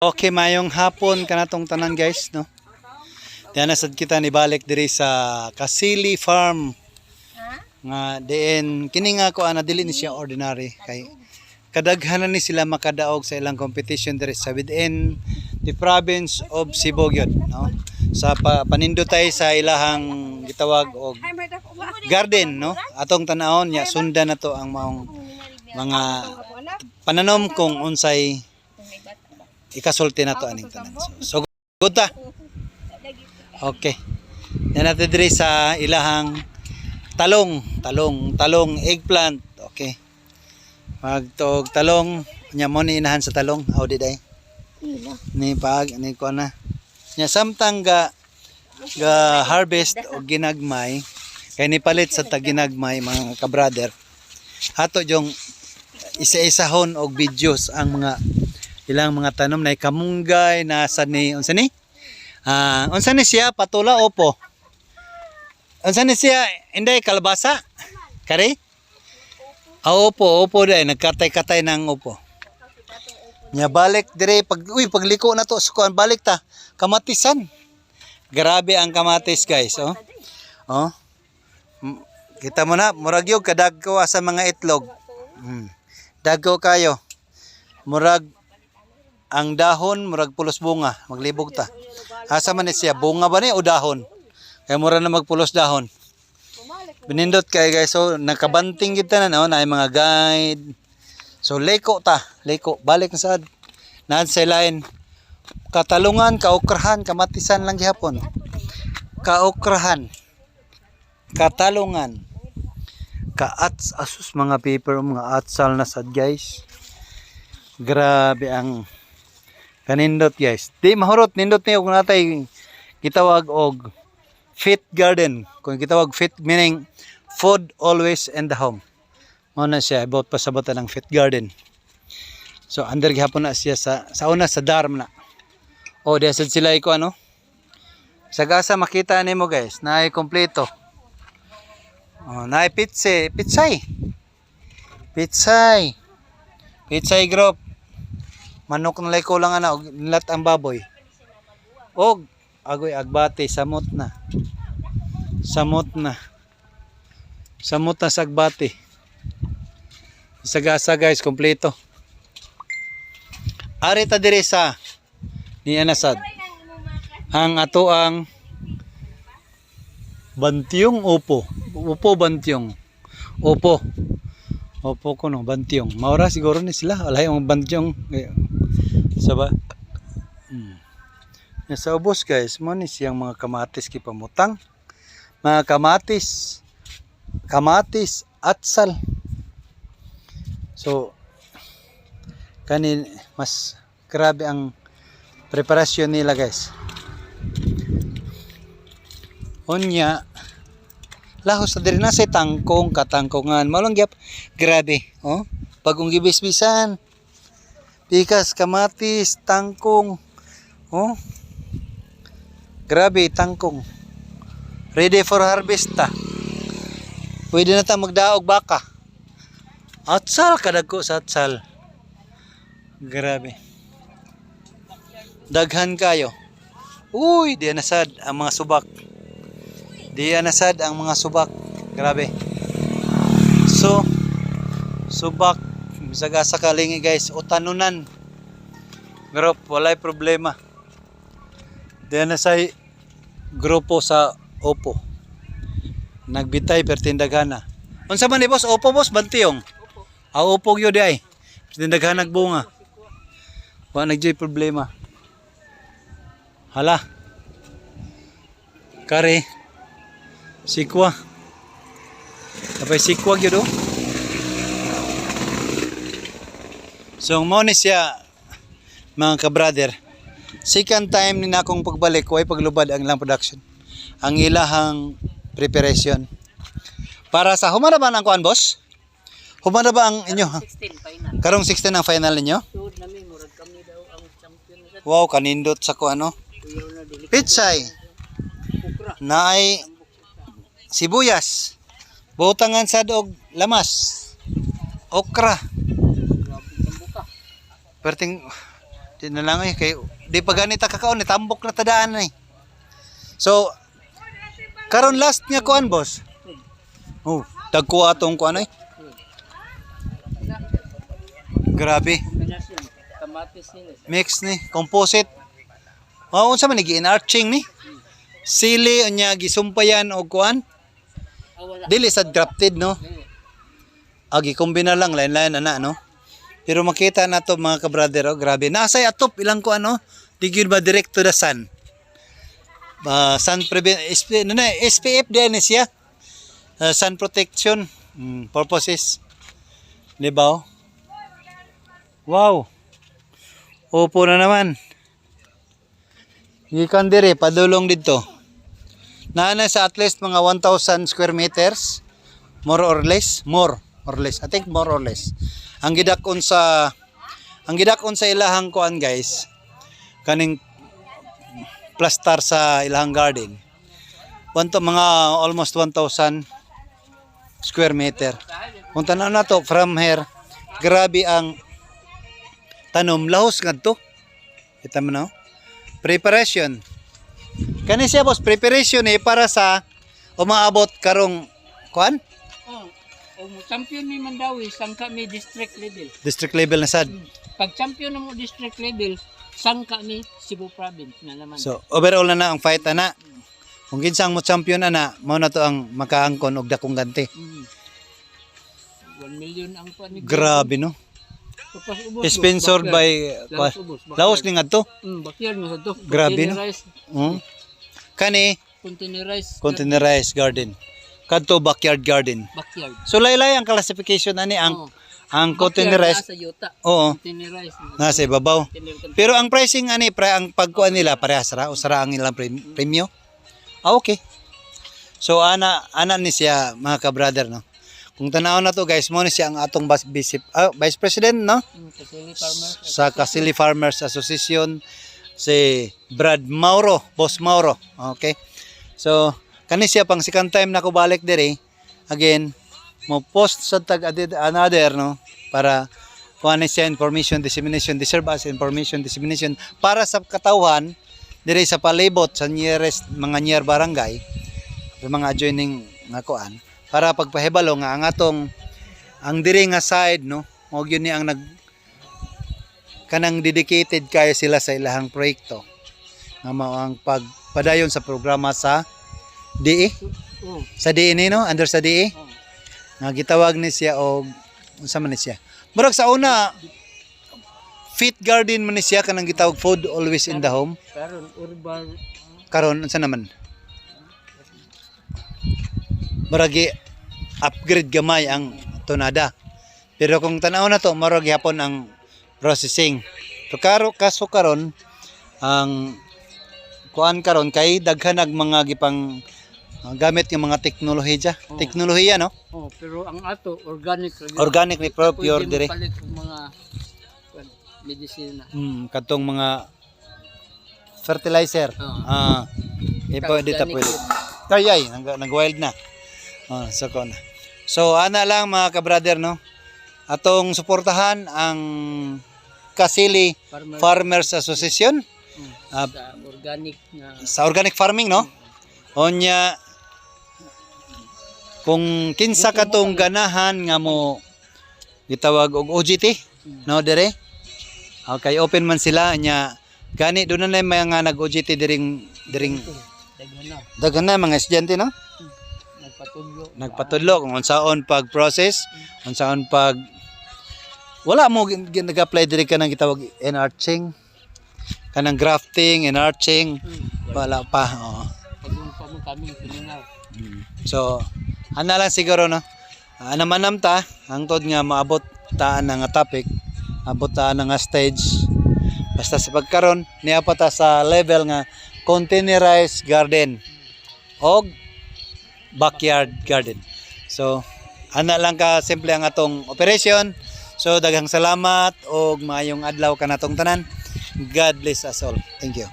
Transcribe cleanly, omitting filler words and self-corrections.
Okay, mayong hapon kanatong tanan guys, no. Diyan nasad kita ni balik diri sa Kasili Farm. Nga diin kini nga ko ana dili ni siya ordinary kay kadaghanan ni sila makadaog sa ilang competition diri sa within the province of Cebu gyud, no. Sa panindotay sa ilahang gitawag og garden, no. Atong tan-awon nya sundan nato ang maong mga pananom kung unsay ikasulti na to aning tanan. So good ta. Okay. Yan natin diri sa ilahang talong, eggplant. Okay. Magtog talong, nya mo ni inahan sa talong, how did I? Ni pag ni ko na. Nya samtang ga harvest o ginagmay, kay ni palit sa taginagmay mga ka-brother. Hato jong isa-isahon og videos ang mga ilang mga tanom na kamunggay nasa ni unsa ni siya patula opo unsa ni siya inday kalabasa kare opo dai nagkatay-katay ng opo nya balik dire pagliko na to sukuan balik ta kamatisan grabe ang kamatis guys kita mo na murag yung kadagko sa mga itlog dagko kayo murag ang dahon murag pulos bunga maglibog ta asa man ni siya bunga ba ni o dahon kay mura na magpulos dahon binindot kay guys so nakabanting kita na no na mga guide so leko balik na sad naan sa line katalungan kaokrahan kamatisan lang gihapon kaokrahan katalungan kaats asus mga paper mga atsal na sad guys grabe ang kanindot guys. Di mahurot nindot niyo kung natay gitawag og fit garden. Kung gitawag fit meaning food always in the home. Mao na siya about pasabota ng fit garden. So under gihapon na siya sa una sa darm na. Oh, desad sila iko ano. Sagasa makita nimo guys, naay kompleto. Oh, naay pitsay group. Manok na ko lang ana og nilat ang baboy. Og agoy agbate samot na sa agbate. Sagasa guys kompleto. Ari ta diri sa ni Anasad. Ang ato ang bantyong opo bantyong opo kuno bantyong maura siguro ni sila alay ang bantyong saba nasa ubos guys mo ni siyang mga kamatis kipamutang mga kamatis atsal so kanin mas grabe ang preparasyon nila guys unya lahos na diri na sa tangkong katangkongan malong gyap grabe pag gibisbisan pikas kamatis tangkong grabe tangkong ready for harvest ta pwede na ta magdaog baka atsal kadagko sa atsal grabe daghan kayo uy di nasad ang mga subak grabe so subak sagasa kalingi guys o tanunan group walay problema diyan na sa grupo sa opo nagbitay pertindaghana unsa man ni boss opo boss bantiyong opo gyud ay pertindaghana nagbunga wa nagjoy problema hala kare sikwa kapay sikwa gyud so mo ni siya mga ka-brother second time ni na akong pagbalik way paglubad ang ilang production ang ilahang preparation para sa humana ba ang kuan boss humana ba ang inyo karong 16 ang final ninyo wow kanindot sa kuan pitsay naay sibuyas butangan sa og lamas okra perting Di na lang eh kay di pa ganita kakaon ni tambok na tadaan eh. So karon last nga kuan boss. Oh, dagko atong kuan eh. Grabe. Kamatis nila. Mix ni composite. Oh, unsa man ni gi-enarching ni? Sili unya gisumpayan og kuan. Wala. Dili sad grafted no. Agi kombina lang lain-lain ana no. Pero makita na to mga ka-brother, oh, grabe. Nasay atop ilang ko ano, di gyud ba direct to the sun. Sun SPF din siya. Sun protection purposes. Di ba? Oh? Wow. Opo na naman. Gikan dire padulong dito. Naana sa at least mga 1,000 square meters, more or less. I think more or less. Ang gidakon sa ilahang kuan guys, kaning plastar sa ilahang garden. Mga almost 1,000 square meter. Kung tanaw na to from here, grabe ang tanom lahos ngadto. Kita mo na. Preparation. Kani siya boss, preparation para sa umaabot karong kuan? Champion ni Mandawi, sangka mi district level. District level na sad. Pag champion mo district level, sangka mi Cebu province na naman. So, overall na ang fight ana. Kung ginsang mo champion ana, mao na to ang makaangkon og dakong ganti. 1 million ang pa ni. Grabe no. Tapos ubos, Sponsored by Laos ni ngadto. Backyard mo sa to. Grabe no. Kani containerized garden. Kadto backyard garden. Backyard. So laylay ang classification ani ang containerized. Sa yuta. Oo. Containerized. Nasa ibabaw. Pero ang pricing ani ang pagkuan nila parehas ra usara ang ilang premyo. Okay. So ana ni siya mga ka-brother no. Kung tanaw na to guys, mo ni siya ang atong Vice President no. Sa Kasili Farmers Association si Brad Mauro, Boss Mauro. Okay. So kani siya pang second time na ko balik dire. Again, mo post sa tag another no para kuha siya information dissemination, deserve as information dissemination para sa katawhan dire sa palibot sa nearest mga near barangay sa mga adjoining nga kuan para pagpahibalo nga ang dire nga side no mo gyud ni ang kanang dedicated kayo sila sa ilahang proyekto nga mao ang pagpadayon sa programa sa DE? Sa DE ni no? Under sa DE? Nga gitawag ni siya og unsa man ni siya? Murag sa una fit garden man ni siya kanang gitawag food always in the home. Karon urban. Karon unsa naman? Murag upgrade gamay ang tonada. Pero kung tanaw na to, murag yapon ang processing. Pero kaso karon ang kuan karon kay daghanag mga gipang gamit yung mga teknolohiya. Teknolohiya no? Pero ang ato organic. Organic ni pure dire. Palit mga medisina. Katong mga fertilizer. Pwede ta pwede. Kayay nag-wild na. So ana lang mga ka-brother no. Atong suportahan ang Kasili Farmers Association. Sa organic farming no. Onya kung kinsa katong ganahan nga mo gitawag og OJT no dire. Okay, open man sila nya gani doon na mga nag-OJT diring daghan na mga estudyante no. Nagpatudlo kung unsaon pag-process, unsaon pag wala mo nag-apply diri ka nang gitawag enarching kanang grafting, enarching wala pa. So ana lang siguro no. Namanam ta hangtod nga maabot taan nga topic, abot taan nga stage. Basta sa pagkaron niya pa ta sa level nga containerized garden og backyard garden. So ana lang ka simple ang atong operation. So daghang salamat og maayong adlaw kanatong tanan. God bless us all. Thank you.